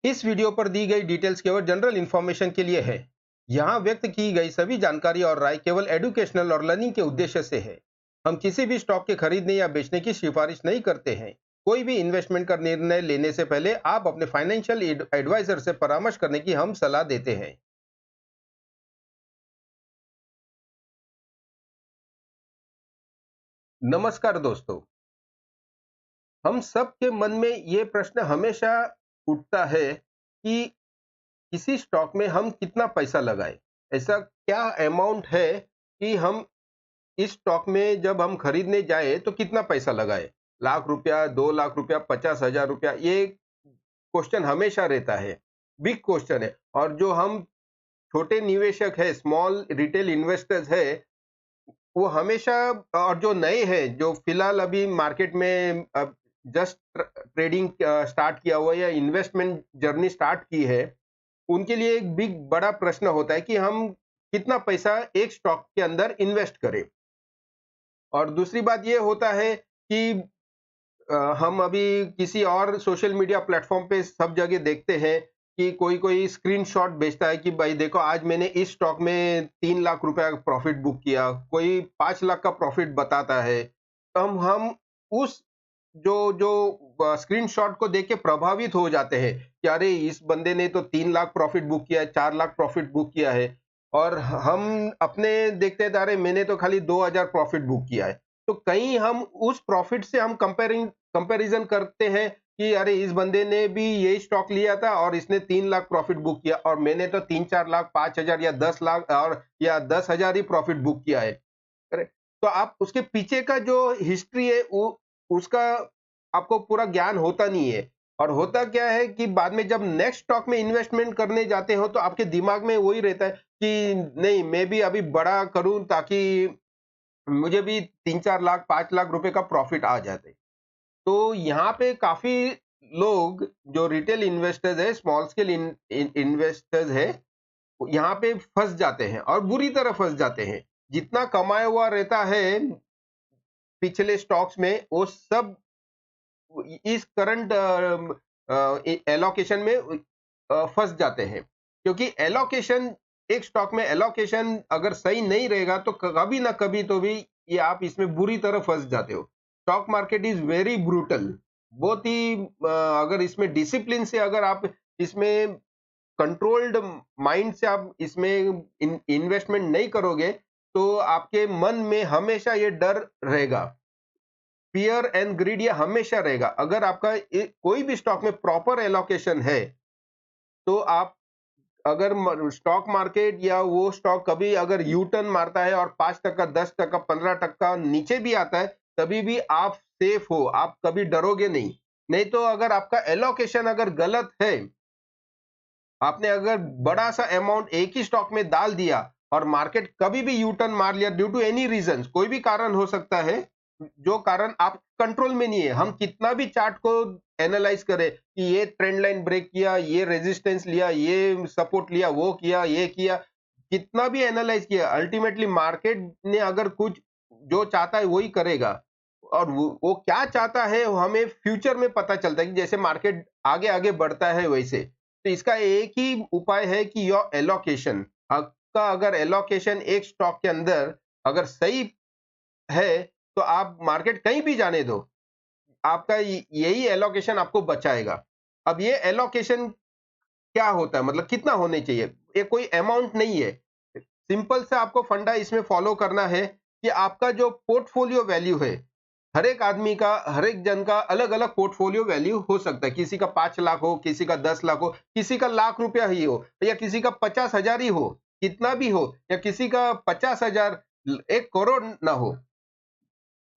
इस वीडियो पर दी गई डिटेल्स केवल जनरल इंफॉर्मेशन के लिए है। यहाँ व्यक्त की गई सभी जानकारी और राय केवल एजुकेशनल और लर्निंग के उद्देश्य से है। हम किसी भी स्टॉक के खरीदने या बेचने की सिफारिश नहीं करते हैं। कोई भी इन्वेस्टमेंट का निर्णय लेने से पहले आप अपने फाइनेंशियल एडवाइजर से परामर्श करने की हम सलाह देते हैं। नमस्कार दोस्तों, हम सब के मन में ये प्रश्न हमेशा उठता है कि किसी स्टॉक में हम कितना पैसा लगाएं। ऐसा क्या अमाउंट है कि हम इस स्टॉक में जब हम खरीदने जाए तो कितना पैसा लगाए? लाख रुपया, 2 लाख रुपया, 50,000 रुपया, ये क्वेश्चन हमेशा रहता है। बिग क्वेश्चन है। और जो हम छोटे निवेशक है, स्मॉल रिटेल इन्वेस्टर्स है, वो हमेशा, और जो नए हैं, जो फिलहाल अभी मार्केट में जस्ट ट्रेडिंग स्टार्ट किया हुआ या इन्वेस्टमेंट जर्नी स्टार्ट की है, उनके लिए एक बिग बड़ा प्रश्न होता है कि हम कितना पैसा एक स्टॉक के अंदर इन्वेस्ट करें। और दूसरी बात ये होता है कि हम अभी किसी और सोशल मीडिया प्लेटफॉर्म पे सब जगह देखते हैं कि कोई स्क्रीनशॉट भेजता है कि भाई देखो, आज मैंने इस स्टॉक में 3 लाख रुपया प्रॉफिट बुक किया, कोई 5 लाख का प्रॉफिट बताता है। तो हम उस जो जो स्क्रीनशॉट को देख के प्रभावित हो जाते हैं कि अरे, इस बंदे ने तो 3 लाख प्रॉफिट बुक किया है, 4 लाख प्रॉफिट बुक किया है। और हम अपने देखते हैं, अरे मैंने तो खाली 2,000 प्रॉफिट बुक किया है। तो कहीं हम उस प्रॉफिट से हम कंपैरिजन करते हैं कि अरे, इस बंदे ने भी यही स्टॉक लिया था और इसने 3 लाख प्रॉफिट बुक किया और मैंने तो 3-4 लाख, 5,000 या 10 लाख और या 10,000 ही प्रॉफिट बुक किया है। तो आप उसके पीछे का जो हिस्ट्री है, वो उसका आपको पूरा ज्ञान होता नहीं है। और होता क्या है कि बाद में जब नेक्स्ट स्टॉक में इन्वेस्टमेंट करने जाते हो तो आपके दिमाग में वही रहता है कि नहीं, मैं भी अभी बड़ा करूं ताकि मुझे भी 3-4 लाख, 5 लाख रुपए का प्रॉफिट आ जाते। तो यहाँ पे काफी लोग जो रिटेल इन्वेस्टर्स है, स्मॉल स्केल इन्वेस्टर्स है, यहाँ पे फंस जाते हैं और बुरी तरह फंस जाते हैं। जितना कमाया हुआ रहता है पिछले स्टॉक्स में, वो सब इस करंट एलोकेशन में फंस जाते हैं। क्योंकि एलोकेशन, एक स्टॉक में एलोकेशन अगर सही नहीं रहेगा तो कभी ना कभी तो भी ये आप इसमें बुरी तरह फंस जाते हो। Stock market is very brutal. बहुत ही अगर इसमें डिसिप्लिन से, अगर आप इसमें कंट्रोल्ड माइंड से आप इसमें इन्वेस्टमेंट नहीं करोगे तो आपके मन में हमेशा ये डर रहेगा। फियर एंड ग्रीड ये हमेशा रहेगा। अगर आपका कोई भी स्टॉक में प्रॉपर एलोकेशन है तो आप, अगर स्टॉक मार्केट या वो स्टॉक कभी अगर यू टर्न मारता है और 5%, 10%, 15% नीचे भी आता है, तभी भी आप सेफ हो, आप कभी डरोगे नहीं। नहीं तो अगर आपका एलोकेशन अगर गलत है, आपने अगर बड़ा सा अमाउंट एक ही स्टॉक में डाल दिया और मार्केट कभी भी यू टर्न मार लिया ड्यू टू एनी रीजन, कोई भी कारण हो सकता है, जो कारण आप कंट्रोल में नहीं है। हम कितना भी चार्ट को एनालाइज करें कि ये ट्रेंड लाइन ब्रेक किया, ये रेजिस्टेंस लिया, ये सपोर्ट लिया, वो किया, ये किया, कितना भी एनालाइज किया, अल्टीमेटली मार्केट ने अगर कुछ जो चाहता है वही करेगा। और वो क्या चाहता है वो हमें फ्यूचर में पता चलता है कि जैसे मार्केट आगे आगे बढ़ता है वैसे। तो इसका एक ही उपाय है कि योर एलोकेशन, आपका अगर एलोकेशन एक स्टॉक के अंदर अगर सही है तो आप मार्केट कहीं भी जाने दो, आपका यही एलोकेशन आपको बचाएगा। अब ये एलोकेशन क्या होता है, मतलब कितना होने चाहिए, ये कोई अमाउंट नहीं है। सिंपल से आपको फंडा इसमें फॉलो करना है कि आपका जो पोर्टफोलियो वैल्यू है, हर एक आदमी का, हर एक जन का अलग अलग पोर्टफोलियो वैल्यू हो सकता है। किसी का 5 लाख हो, किसी का 10 लाख हो, किसी का लाख रुपया ही हो, या किसी का 50,000 ही हो, कितना भी हो, या किसी का 50,000, 1 करोड़ ना हो।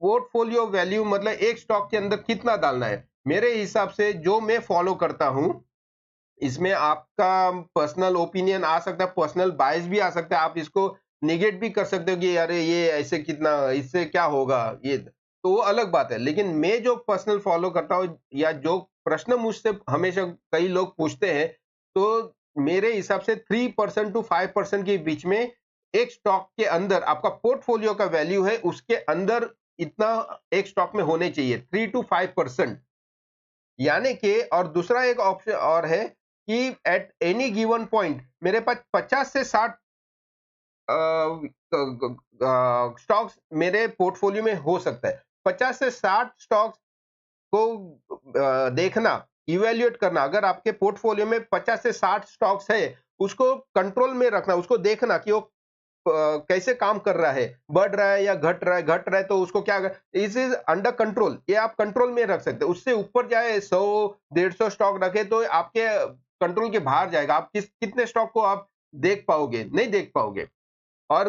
पोर्टफोलियो वैल्यू मतलब एक स्टॉक के अंदर कितना डालना है। मेरे हिसाब से जो मैं फॉलो करता हूं, इसमें आपका पर्सनल ओपिनियन आ सकता है, पर्सनल बायस भी आ सकता है, आप इसको निगेट भी कर सकते हो कि अरे ये ऐसे कितना, इससे क्या होगा, ये तो वो अलग बात है। लेकिन मैं जो पर्सनल फॉलो करता हूँ या जो प्रश्न मुझसे हमेशा कई लोग पूछते हैं, तो मेरे हिसाब से 3% टू 5% के बीच में एक स्टॉक के अंदर आपका पोर्टफोलियो का वैल्यू है, उसके अंदर इतना एक स्टॉक में होने चाहिए, 3 to 5%। यानी कि, और दूसरा एक ऑप्शन और है कि एट एनी गिवन पॉइंट मेरे पास 50 से 60 स्टॉक्स मेरे पोर्टफोलियो में हो सकता है। 50 से 60 स्टॉक्स को देखना, इवैल्यूएट करना, अगर आपके पोर्टफोलियो में 50 से 60 स्टॉक्स है, उसको कंट्रोल में रखना, उसको देखना कि वो कैसे काम कर रहा है, बढ़ रहा है या घट रहा है तो उसको क्या इज अंडर कंट्रोल, ये आप कंट्रोल में रख सकते हैं। उससे ऊपर जाए 100-150 स्टॉक रखे तो आपके कंट्रोल के बाहर जाएगा। आप कितने स्टॉक को आप देख पाओगे? नहीं देख पाओगे। और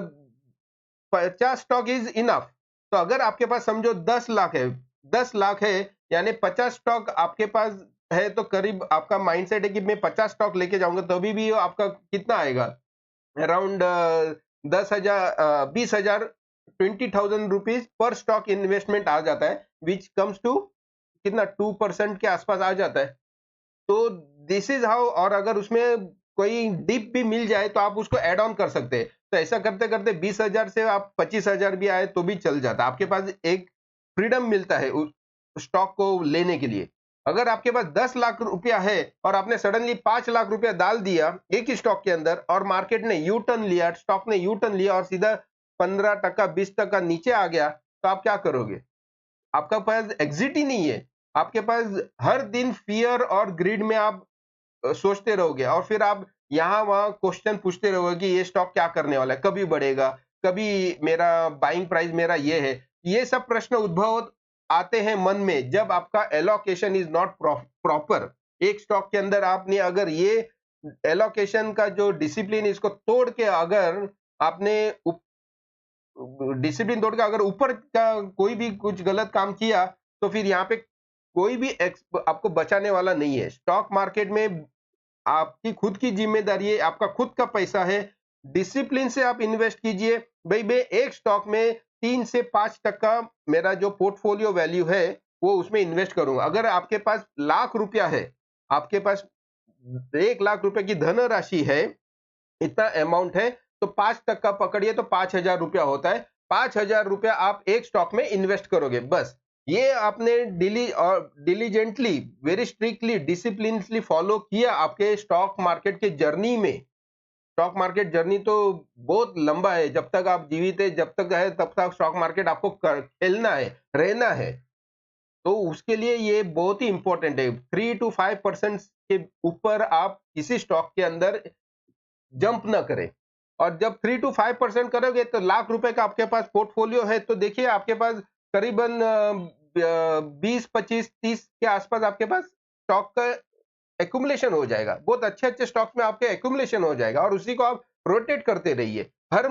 50 स्टॉक इज इनफ। तो अगर आपके पास समझो 10 लाख है, 10 लाख है यानी 50 स्टॉक आपके पास है, तो करीब आपका माइंडसेट है कि मैं 50 स्टॉक लेके जाऊंगा, तभी भी आपका कितना आएगा? अराउंड 10,000 20,000 20,000 रुपीज पर स्टॉक इन्वेस्टमेंट आ जाता है, विच कम्स टू कितना 2% के आसपास आ जाता है। तो दिस इज हाउ। और अगर उसमें कोई डिप भी मिल जाए तो आप उसको ऐड ऑन कर सकते हैं। तो ऐसा करते करते 20,000 से आप 25,000 भी आए तो भी चल जाता है। आपके पास एक फ्रीडम मिलता है उस स्टॉक को लेने के लिए। अगर आपके पास 10 लाख रुपया है और आपने सडनली 5 लाख रुपया डाल दिया एक ही स्टॉक के अंदर और मार्केट ने यू टर्न लिया, स्टॉक ने यू टर्न लिया और सीधा 15% 20% नीचे आ गया, तो आप क्या करोगे? आपका पास एग्जिट ही नहीं है। आपके पास हर दिन फियर और ग्रीड में आप सोचते रहोगे और फिर आप यहाँ वहां क्वेश्चन पूछते रहोगे कि ये स्टॉक क्या करने वाला है, कभी बढ़ेगा, कभी मेरा बाइंग प्राइस मेरा ये है। ये सब प्रश्न उद्भव आते हैं मन में जब आपका एलोकेशन इज नॉट प्रॉपर। एक स्टॉक के अंदर आपने अगर ये एलोकेशन का जो डिसिप्लिन इसको तोड़ के अगर आपने डिसिप्लिन तोड़ के अगर ऊपर का कोई भी कुछ गलत काम किया तो फिर यहाँ पे कोई भी आपको बचाने वाला नहीं है। स्टॉक मार्केट में आपकी खुद की जिम्मेदारी है, आपका खुद का पैसा है। डिसिप्लिन से आप इन्वेस्ट कीजिए। भाई मैं एक स्टॉक में 3 से 5% मेरा जो पोर्टफोलियो वैल्यू है वो उसमें इन्वेस्ट करूंगा। अगर आपके पास लाख रुपया है, आपके पास 1 लाख रुपए की धनराशि है, इतना अमाउंट है, तो 5% पकड़िए तो 5,000 रुपया होता है। 5,000 रुपया आप एक स्टॉक में इन्वेस्ट करोगे बस। ये आपने डिलीजेंटली, वेरी स्ट्रिक्टली, डिसिप्लिनली फॉलो किया आपके स्टॉक मार्केट के जर्नी में। स्टॉक मार्केट जर्नी तो बहुत लंबा है। जब तक आप जीवित है, जब तक है, तब तक स्टॉक मार्केट आपको खेलना है, रहना है। तो उसके लिए ये बहुत ही इंपॉर्टेंट है। 3 to 5% के ऊपर आप किसी स्टॉक के अंदर जंप ना करें। और जब 3 to 5% करोगे तो लाख रुपए का आपके पास पोर्टफोलियो है, तो देखिए आपके पास करीबन 20, 25, 30 के आसपास आपके पास स्टॉक का एक्यूमुलेशन हो जाएगा। बहुत अच्छे अच्छे स्टॉक्स में आपके एक्यूमुलेशन हो जाएगा और उसी को आप रोटेट करते रहिए। हर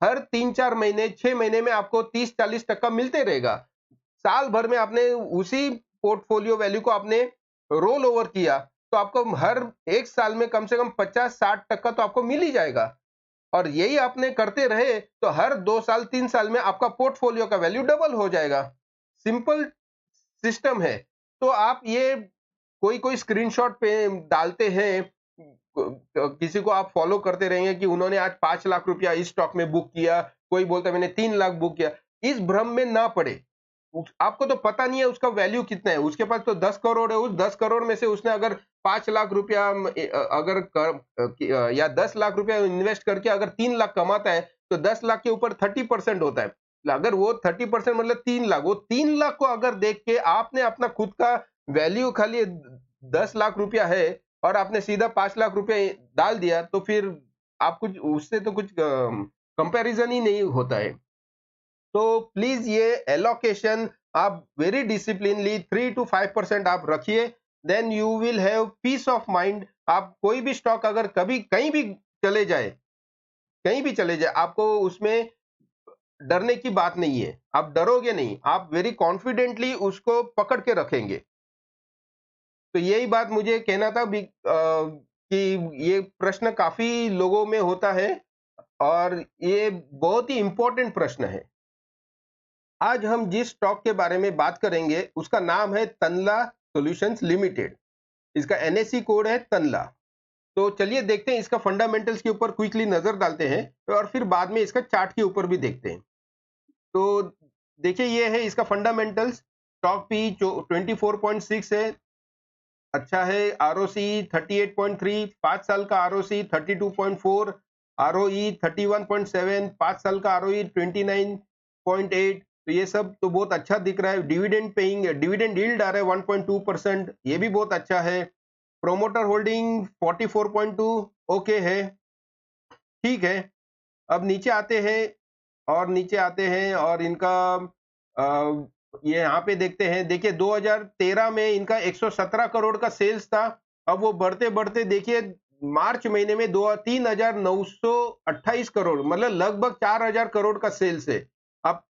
हर 3-4 महीने, 6 महीने में आपको 30-40% मिलते रहेगा। साल भर में आपने उसी पोर्टफोलियो वैल्यू को आपने रोल ओवर किया तो आपको हर एक साल में कम से कम 50-60% तो आपको मिल ही जाएगा। और यही आपने करते रहे तो हर 2 साल 3 साल में आपका पोर्टफोलियो का वैल्यू डबल हो जाएगा। सिंपल सिस्टम है। तो आप ये कोई कोई स्क्रीनशॉट पे डालते हैं, किसी को आप फॉलो करते रहेंगे कि उन्होंने आज 5 लाख रुपया इस स्टॉक में बुक किया, कोई बोलता है मैंने 3 लाख बुक किया। इस भ्रम में ना पड़े। आपको तो पता नहीं है उसका वैल्यू कितना है। उसके पास तो 10 करोड़ है, उस 10 करोड़ में से उसने अगर 5 लाख रुपया या 10 लाख रुपया इन्वेस्ट करके अगर 3 लाख कमाता है तो 10 लाख के ऊपर 30% होता है। अगर वो 30% मतलब 3 लाख, वो 3 लाख को अगर देख के आपने अपना खुद का वैल्यू खाली 10 लाख रुपया है और आपने सीधा 5 लाख रुपया डाल दिया तो फिर आप कुछ उससे तो कुछ कंपैरिजन ही नहीं होता है। तो प्लीज ये एलोकेशन आप वेरी डिसिप्लिनली 3 to 5% आप रखिए। Then you will have peace of mind. आप कोई भी स्टॉक अगर कभी कहीं भी चले जाए, कहीं भी चले जाए, आपको उसमें डरने की बात नहीं है। आप डरोगे नहीं, आप वेरी कॉन्फिडेंटली उसको पकड़ के रखेंगे। तो यही बात मुझे कहना था कि ये प्रश्न काफी लोगों में होता है और ये बहुत ही इंपॉर्टेंट प्रश्न है। आज हम जिस स्टॉक के बारे में बात करेंगे उसका नाम है तनला सॉल्यूशंस लिमिटेड। इसका एनएससी कोड है तनला। तो चलिए देखते हैं, इसका फंडामेंटल्स के ऊपर क्विकली नजर डालते हैं और फिर बाद में इसका चार्ट के ऊपर भी देखते हैं। तो देखिए ये है इसका फंडामेंटल्स। स्टॉक पी 24.6 है, अच्छा है। ROC 38.3, 5 साल का ROC 32.4, ROE 31.7, 5 साल का ROE 29.8। तो ये सब तो बहुत अच्छा दिख रहा है। डिविडेंड पेइंग, डिविडेंड यील्ड आ रहा है 1.2%, ये भी बहुत अच्छा है। प्रोमोटर होल्डिंग 44.2, ओके है, ठीक है। अब नीचे आते हैं, और नीचे आते हैं और इनका ये यहाँ पे देखते हैं। देखिए 2013 में इनका 117 करोड़ का सेल्स था। अब वो बढ़ते बढ़ते देखिए मार्च महीने में 3,928 करोड़, मतलब लगभग 4,000 करोड़ का सेल्स है। अब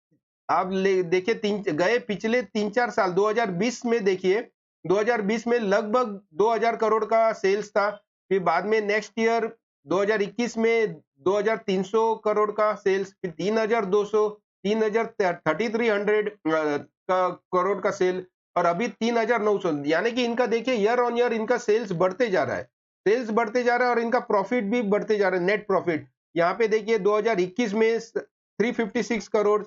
आप ले देखिए गए पिछले 3-4 साल, 2020 में देखिए, 2020 में लगभग 2,000 करोड़ का सेल्स था। फिर बाद में नेक्स्ट ईयर 2021 में 2,300 करोड़ का सेल्स, फिर 3,200, 3,300 का करोड़ का सेल, और अभी 3,900। यानी कि इनका देखिए ईयर ऑन ईयर इनका सेल्स बढ़ते जा रहा है, सेल्स बढ़ते जा रहा है, और इनका प्रॉफिट भी बढ़ते जा रहा है, नेट प्रॉफिट। यहाँ पे देखिए 2021 में 356 करोड़,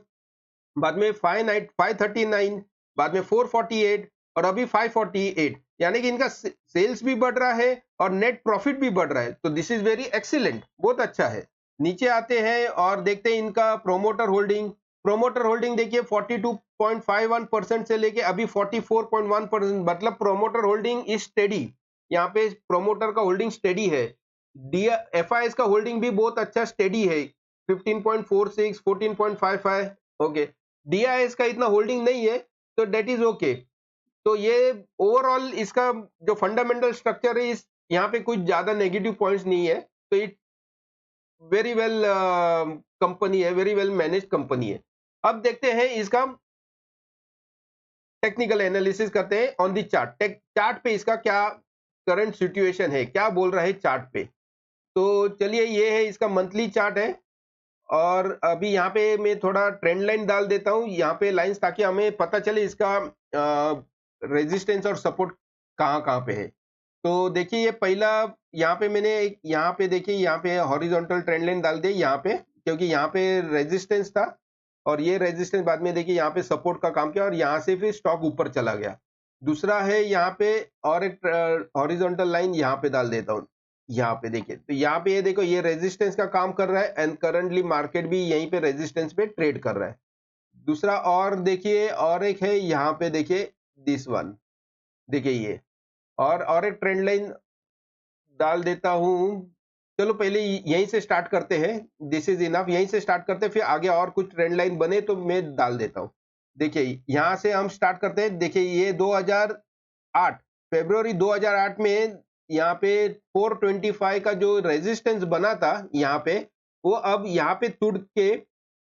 बाद में 539, बाद में 448, और अभी 548। यानी कि इनका सेल्स भी बढ़ रहा है और नेट प्रॉफिट भी बढ़ रहा है। तो दिस इज वेरी एक्सीलेंट, बहुत अच्छा है। नीचे आते हैं और देखते हैं इनका प्रोमोटर होल्डिंग। प्रोमोटर होल्डिंग देखिए 42.51% से लेके अभी 44.1%, मतलब प्रोमोटर होल्डिंग इज स्टेडी। यहाँ पे प्रोमोटर का होल्डिंग स्टेडी है। डी FIS का होल्डिंग भी बहुत अच्छा स्टेडी है, 15.46, 14.55, ओके। DIS का इतना होल्डिंग नहीं है, तो डेट इज ओके। तो ये ओवरऑल इसका जो फंडामेंटल स्ट्रक्चर है, इस यहाँ पे कुछ ज्यादा नेगेटिव पॉइंट्स नहीं है। तो इट वेरी वेल कंपनी है, वेरी वेल मैनेज कंपनी है। अब देखते हैं इसका टेक्निकल एनालिसिस करते हैं ऑन दी चार्ट। चार्ट पे इसका क्या करंट सिचुएशन है, क्या बोल रहा है चार्ट पे। तो चलिए, ये है इसका मंथली चार्ट है, और अभी यहाँ पे मैं थोड़ा ट्रेंड लाइन डाल देता हूँ यहाँ पे लाइंस, ताकि हमें पता चले इसका रेजिस्टेंस और सपोर्ट कहाँ कहाँ पे है। तो देखिए ये पहला, यहाँ पे मैंने यहाँ पे देखिए, यहाँ पे हॉरिजॉन्टल ट्रेंड लाइन डाल दी यहाँ पे, क्योंकि यहाँ पे रेजिस्टेंस था, और ये रेजिस्टेंस बाद में देखिए यहाँ पे सपोर्ट का काम किया, और यहाँ से फिर स्टॉक ऊपर चला गया। दूसरा है यहाँ पे, और एक हॉरिजॉन्टल लाइन यहाँ पे डाल देता हूँ। यहाँ पे देखिए, तो यहाँ पे ये देखो, ये रेजिस्टेंस का काम कर रहा है, एंड करंटली मार्केट भी यहीं पे रेजिस्टेंस पे ट्रेड कर रहा है। दूसरा, और देखिए, और एक है यहाँ पे देखिए, दिस वन, देखिए ये, और एक ट्रेंड लाइन डाल देता हूँ। चलो पहले यहीं से स्टार्ट करते हैं, दिस इज इनफ, यहीं से स्टार्ट करते हैं, फिर आगे और कुछ ट्रेंड लाइन बने तो मैं डाल देता हूँ। देखिए यहाँ से हम स्टार्ट करते हैं। देखिए ये 2008, फरवरी 2008 में यहाँ पे 425 का जो रेजिस्टेंस बना था यहाँ पे, वो अब यहाँ पे टूट के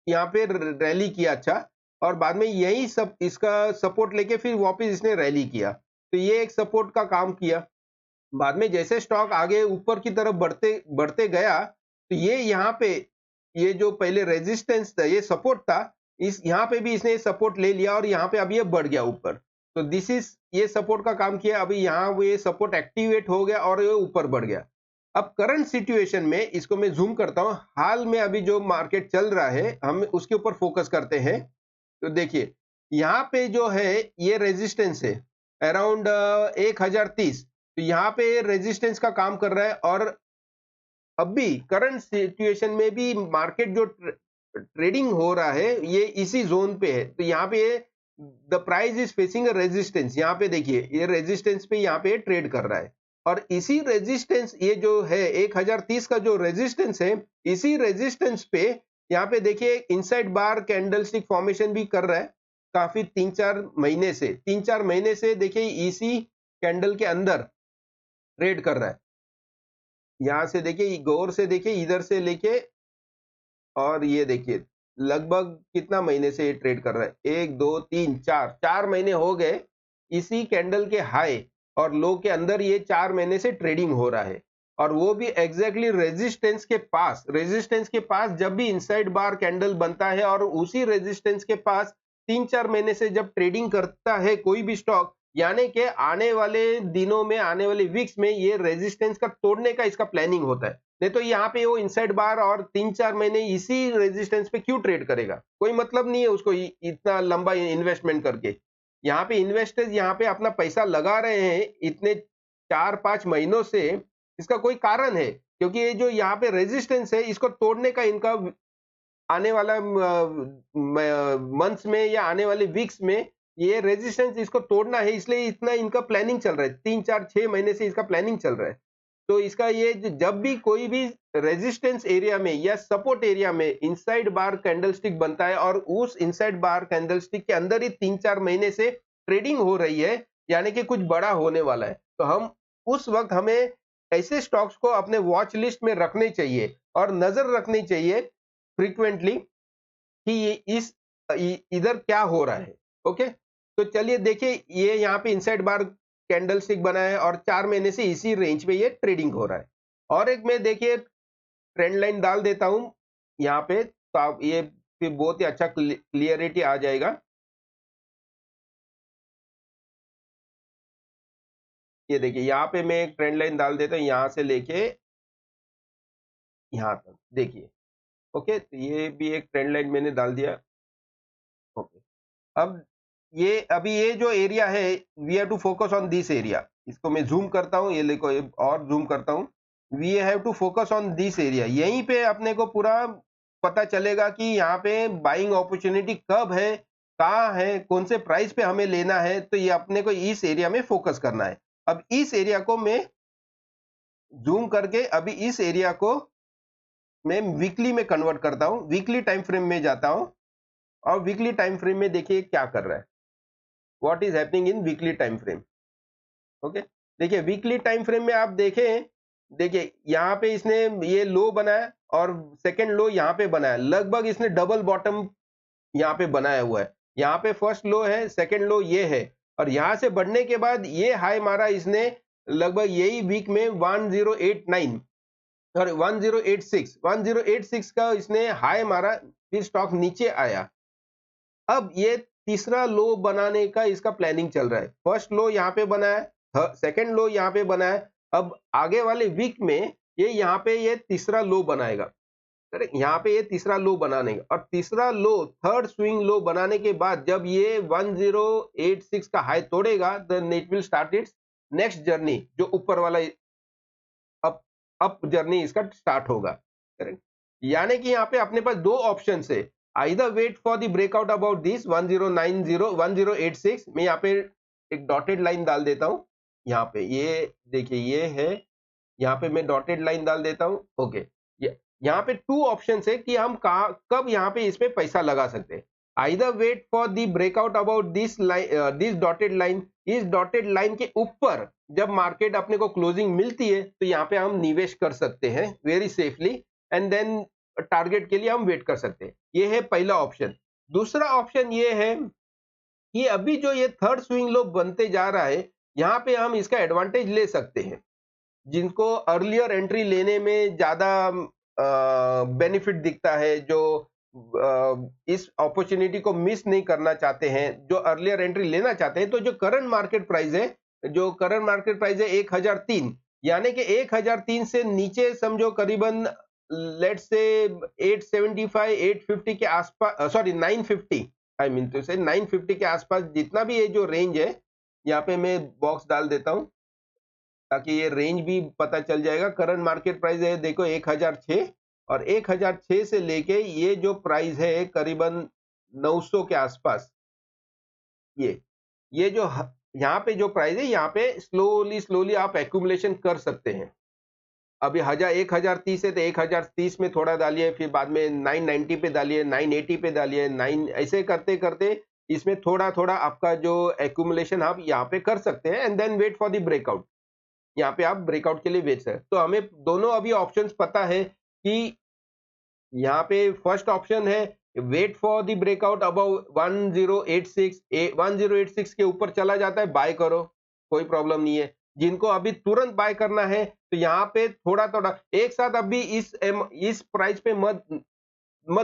यहाँ पे रैली किया अच्छा, और बाद में यही सब इसका सपोर्ट लेके फिर वापस इसने रैली किया। तो ये एक सपोर्ट का काम किया। बाद में जैसे स्टॉक आगे ऊपर की तरफ बढ़ते बढ़ते गया, तो ये यहाँ पे, ये जो पहले रेजिस्टेंस था, ये सपोर्ट था, इस यहाँ पे भी इसने सपोर्ट ले लिया, और यहाँ पे अब ये बढ़ गया ऊपर। तो दिस इज, ये सपोर्ट का काम किया, अभी यहाँ वो ये सपोर्ट एक्टिवेट हो गया और ये ऊपर बढ़ गया। अब करंट सिचुएशन में इसको मैं जूम करता हूँ, हाल में अभी जो मार्केट चल रहा है, हम उसके ऊपर फोकस करते हैं। तो देखिए यहाँ पे जो है ये रेजिस्टेंस है अराउंड 1,030। तो यहाँ पे रेजिस्टेंस का काम कर रहा है, और अभी करंट सिचुएशन में भी मार्केट जो ट्रेडिंग हो रहा है, ये इसी जोन पे है। तो यहाँ पे the price is facing a resistance, यहाँ पे देखिए ये रेजिस्टेंस पे यहाँ पे ट्रेड कर रहा है, और इसी रेजिस्टेंस, ये जो है 1,030 का जो रेजिस्टेंस है, इसी रेजिस्टेंस पे यहाँ पे देखिए इनसाइड बार कैंडलस्टिक फॉर्मेशन भी कर रहा है काफी 3-4 महीने से देखिए इसी कैंडल के अंदर ट्रेड कर रहा है। यहां से देखिए, गौर से देखिए, इधर से लेके, और ये देखिए लगभग कितना महीने से ये ट्रेड कर रहा है, 1 2 3 4 महीने हो गए इसी कैंडल के हाई और लो के अंदर ये 4 महीने से ट्रेडिंग हो रहा है, और वो भी एग्जैक्टली रेजिस्टेंस के पास। रेजिस्टेंस के पास जब भी इनसाइड बार कैंडल बनता है, और उसी रेजिस्टेंस के पास 3-4 महीने से जब ट्रेडिंग करता है कोई भी स्टॉक, यानी कि आने वाले दिनों में, आने वाले वीक्स में ये रेजिस्टेंस का तोड़ने का इसका प्लानिंग होता है। नहीं तो यहाँ पे वो इनसाइड बार और 3-4 महीने इसी रेजिस्टेंस पे क्यों ट्रेड करेगा, कोई मतलब नहीं है उसको इतना लंबा इन्वेस्टमेंट करके। यहाँ पे इन्वेस्टर्स यहाँ पे अपना पैसा लगा रहे हैं इतने 4-5 महीनों से इसका कोई कारण है, क्योंकि ये जो यहाँ पे रेजिस्टेंस है इसको तोड़ने का इनका आने वाला मंथ्स में या आने वाले वीक्स में ये रेजिस्टेंस इसको तोड़ना है, इसलिए इतना इनका प्लानिंग चल रहा है। 3-4-6 महीने से इसका प्लानिंग चल रहा है। तो इसका ये जब भी कोई भी रेजिस्टेंस एरिया में या सपोर्ट एरिया में इनसाइड बार कैंडलस्टिक बनता है और उस इनसाइड बार कैंडलस्टिक के अंदर ही 3-4 महीने से ट्रेडिंग हो रही है, यानी कि कुछ बड़ा होने वाला है, तो हम उस वक्त हमें ऐसे स्टॉक्स को अपने वॉच लिस्ट में रखने चाहिए और नजर रखनी चाहिए फ्रीक्वेंटली कि ये इधर क्या हो रहा है। ओके, तो चलिए देखिए, ये यहाँ पे इनसाइड बार कैंडल स्टिक बना है और 4 महीने से इसी रेंज पे ये ट्रेडिंग हो रहा है। और एक मैं देखिए ट्रेंड लाइन डाल देता हूं यहाँ पे, तो आप ये फिर बहुत ही अच्छा क्लियरिटी आ जाएगा। ये देखिए यहाँ पे मैं एक ट्रेंड लाइन डाल देता हूँ, यहाँ से लेके यहाँ तक देखिए। ओके, तो ये भी एक ट्रेंड लाइन मैंने डाल दिया। ओके, अब ये अभी ये जो एरिया है, we have to focus on this area. इसको मैं जूम करता हूँ, ये देखो और जूम करता हूँ। We have to focus on this area. यहीं पे अपने को पूरा पता चलेगा कि यहाँ पे बाइंग अपॉर्चुनिटी कब है, कहाँ है, कौन से प्राइस पे हमें लेना है। तो ये अपने को इस एरिया में फोकस करना है। अब इस एरिया को मैं जूम करके अभी इस एरिया को मैं वीकली में कन्वर्ट करता हूँ, वीकली टाइम फ्रेम में जाता हूँ और वीकली टाइम फ्रेम में देखिए क्या कर रहा है, what is happening in weekly time frame. Okay, देखिए वीकली टाइम फ्रेम में आप देखें, देखिए यहाँ पे इसने ये लो बनाया और सेकंड लो यहाँ पे बनाया, लगभग इसने डबल बॉटम यहाँ पे बनाया हुआ है। यहाँ पे फर्स्ट लो है, सेकंड लो ये है, और यहाँ से बढ़ने के बाद ये हाई मारा इसने लगभग यही वीक में 1089 और 1086 का इसने हाई मारा, फिर स्टॉक नीचे आया। अब ये तीसरा लो बनाने का इसका प्लानिंग चल रहा है। फर्स्ट लो यहाँ पे बनाया, सेकंड लो यहाँ पे बनाया, अब आगे वाले वीक में ये यहाँ पे ये तीसरा लो बनाएगा। करेक्ट, यहाँ पे ये तीसरा लो बनाने का, और तीसरा लो थर्ड स्विंग लो बनाने के बाद जब ये 1086 का हाई तोड़ेगा, then it will start its next journey, जो ऊपर वाला अप अप जर्नी इसका स्टार्ट होगा। करेक्ट, यानी कि यहाँ पे अपने पास दो ऑप्शन है, either wait for the breakout about this 1086। मैं यहाँ पे एक डॉटेड लाइन डाल देता हूँ, यहाँ पे ये देखिए ये है, यहाँ पे मैं डॉटेड लाइन डाल देता हूँ। ओके, यहाँ पे टू ऑप्शन है कि हम कब यहाँ पे इस पे पैसा लगा सकते हैं। Either wait for the breakout about this line, this dotted line, इस डॉटेड लाइन के ऊपर जब मार्केट अपने को क्लोजिंग मिलती है तो यहाँ पे हम निवेश कर सकते हैं very safely, and then target के लिए हम वेट कर सकते हैं। ये है पहला ऑप्शन। दूसरा ऑप्शन ये है कि अभी जो ये थर्ड स्विंग लो बनते जा रहा है, यहाँ पे हम इसका एडवांटेज ले सकते हैं। जिनको अर्लियर एंट्री लेने में ज्यादा बेनिफिट दिखता है, जो इस अपॉर्चुनिटी को मिस नहीं करना चाहते हैं, जो अर्लियर एंट्री लेना चाहते हैं, तो जो करंट मार्केट प्राइस है, 1003, यानी कि 1003 से नीचे समझो करीबन लेट्स से 875 850 के आसपास, सॉरी 950, आई मीन टू से 950 के आसपास जितना भी ये जो रेंज है, यहाँ पे मैं बॉक्स डाल देता हूं ताकि ये रेंज भी पता चल जाएगा। करंट मार्केट प्राइस है देखो 1006, और 1006 से लेके ये जो प्राइस है करीबन 900 के आसपास, ये जो यहाँ पे जो प्राइस है, यहाँ पे स्लोली स्लोली आप एक्यूमुलेशन कर सकते हैं। अभी 1030 है तो 1030 में थोड़ा डालिए, फिर बाद में 990 पे डालिए, 980 पे डालिए, 9 ऐसे करते करते इसमें थोड़ा थोड़ा आपका जो एक्यूमुलेशन आप यहाँ पे कर सकते हैं, and then wait for the breakout. यहाँ पे आप ब्रेकआउट के लिए वेट कर, तो हमें दोनों अभी ऑप्शंस पता है कि यहाँ पे फर्स्ट ऑप्शन है wait for the breakout above 1086, 1086 के ऊपर चला जाता है बाय करो, कोई प्रॉब्लम नहीं है। जिनको अभी तुरंत बाय करना है तो यहाँ पे थोड़ा थोड़ा एक साथ अभी इस प्राइस पे मत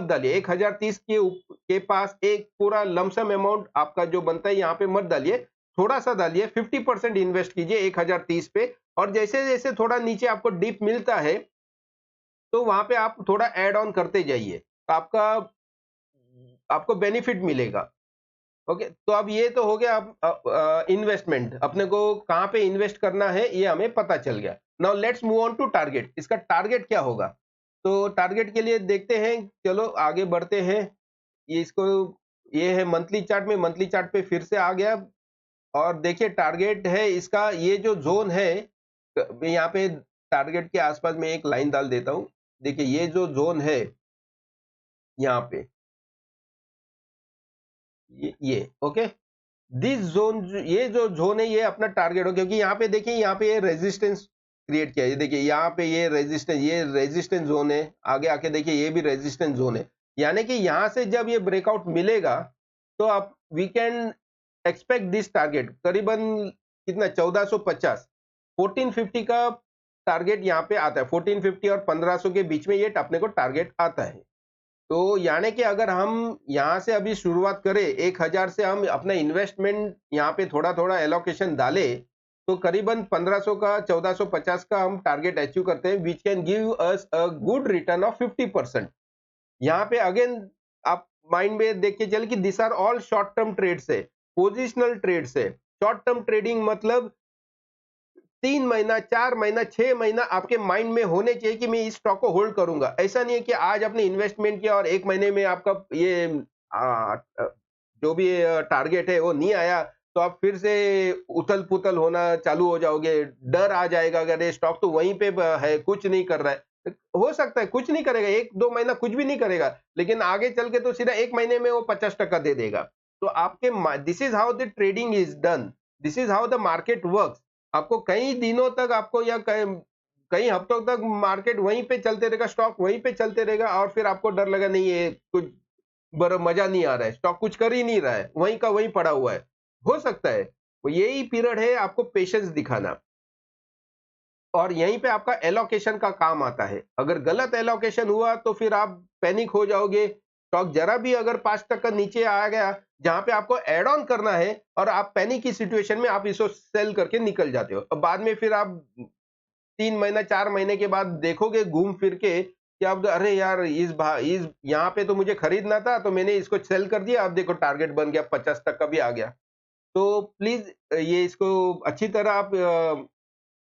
डालिए। 1030 के पास एक पूरा लमसम अमाउंट आपका जो बनता है यहाँ पे मत डालिए, थोड़ा सा डालिए, 50% इन्वेस्ट कीजिए 1030 पे, और जैसे जैसे थोड़ा नीचे आपको डिप मिलता है तो वहां पे आप थोड़ा ऐड ऑन करते जाइए, तो आपको बेनिफिट मिलेगा। ओके, तो अब ये तो हो गया। अब इन्वेस्टमेंट, अपने को कहाँ पे इन्वेस्ट करना है ये हमें पता चल गया। Now let's move on to target. इसका टारगेट क्या होगा? तो टारगेट के लिए देखते हैं, चलो आगे बढ़ते हैं। ये इसको, ये है मंथली चार्ट में, मंथली चार्ट पे फिर से आ गया। और देखिए टारगेट है इसका, ये जो जोन है, मैं यहाँ पे टारगेट के आसपास में एक लाइन डाल देता हूँ। देखिए ये जो जोन है यहाँ पे, ये ओके, दिस जोन, ये जो जोन है ये अपना टारगेट हो, क्योंकि यहाँ पे देखिए, यहाँ पे ये रेजिस्टेंस क्रिएट किया है। ये देखिए यहाँ पे ये रेजिस्टेंस जोन है। आगे आके देखिए ये भी रेजिस्टेंस जोन है। यानी कि यहाँ से जब ये ब्रेकआउट मिलेगा तो आप we can expect this target करीबन कितना, 1450, 1450 का टारगेट यहाँ पे आता है। 1450 और 1500 के बीच में ये अपने को टारगेट आता है। तो यानी कि अगर हम यहाँ से अभी शुरुआत करें, 1000 से हम अपना इन्वेस्टमेंट यहाँ पे थोड़ा थोड़ा एलोकेशन डालें, तो करीबन 1500 का, 1450 का हम टारगेट अचीव करते हैं, which can give us a good return of 50%। यहाँ पे अगेन आप माइंड में देख के चल कि this are all short term trades है, पोजिशनल ट्रेड्स है। शॉर्ट टर्म ट्रेडिंग मतलब 3 महीना, 4 महीना, 6 महीना आपके माइंड में होने चाहिए कि मैं इस स्टॉक को होल्ड करूंगा। ऐसा नहीं है कि आज आपने इन्वेस्टमेंट किया और 1 महीने में आपका ये आ, आ, जो भी टारगेट है वो नहीं आया, तो आप फिर से उथल पुथल होना चालू हो जाओगे। डर आ जाएगा, अगर ये स्टॉक तो वहीं पे है, कुछ नहीं कर रहा है। हो सकता है कुछ नहीं करेगा, 1-2 महीना कुछ भी नहीं करेगा, लेकिन आगे चल के तो सीधा 1 महीने में वो 50% दे देगा। तो आपके, this is how the trading is done, this is how the market works. आपको कई दिनों तक, आपको या कई हफ्तों तक मार्केट वहीं पे चलते रहेगा, स्टॉक वहीं पे चलते रहेगा, और फिर आपको डर लगा नहीं ये कुछ बड़ा मजा नहीं आ रहा है, स्टॉक कुछ कर ही नहीं रहा है, वहीं का वहीं पड़ा हुआ है। हो सकता है, तो यही पीरियड है आपको पेशेंस दिखाना, और यहीं पे आपका एलोकेशन का काम आता है। अगर गलत एलोकेशन हुआ तो फिर आप पैनिक हो जाओगे। स्टॉक जरा भी अगर 5% नीचे आ गया, जहां पे आपको एड ऑन करना है, और आप पैनिक की सिचुएशन में आप इसको सेल करके निकल जाते हो, और बाद में फिर आप 3 महीना, 4 महीने के बाद देखोगे घूम फिर के कि आप, अरे यार इस यहाँ पे तो मुझे खरीदना था, तो मैंने इसको सेल कर दिया, अब देखो टारगेट बन गया, 50% भी आ गया। तो प्लीज ये इसको अच्छी तरह आप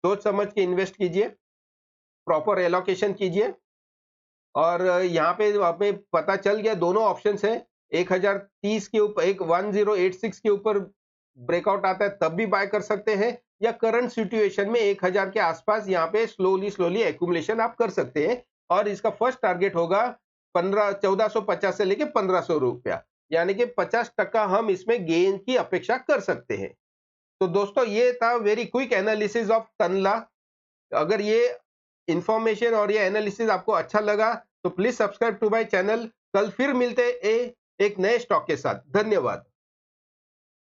सोच समझ के इन्वेस्ट कीजिए, प्रॉपर एलोकेशन कीजिए। और यहाँ पे हमें पता चल गया दोनों ऑप्शंस हैं। 1030 के ऊपर, एक 1086 के ऊपर ब्रेकआउट आता है तब भी बाय कर सकते हैं, या करंट सिचुएशन में 1000 के आसपास यहाँ पे स्लोली स्लोली एक्यूमुलेशन आप कर सकते हैं। और इसका फर्स्ट टारगेट होगा 1450 से लेके 1500 रुपया, यानी कि 50% हम इसमें गेन की अपेक्षा कर सकते हैं। तो दोस्तों ये था very quick analysis of Tanla. अगर ये इंफॉर्मेशन और ये एनालिसिस आपको अच्छा लगा तो please subscribe to my channel. कल फिर मिलते हैं एक नए स्टॉक के साथ। धन्यवाद।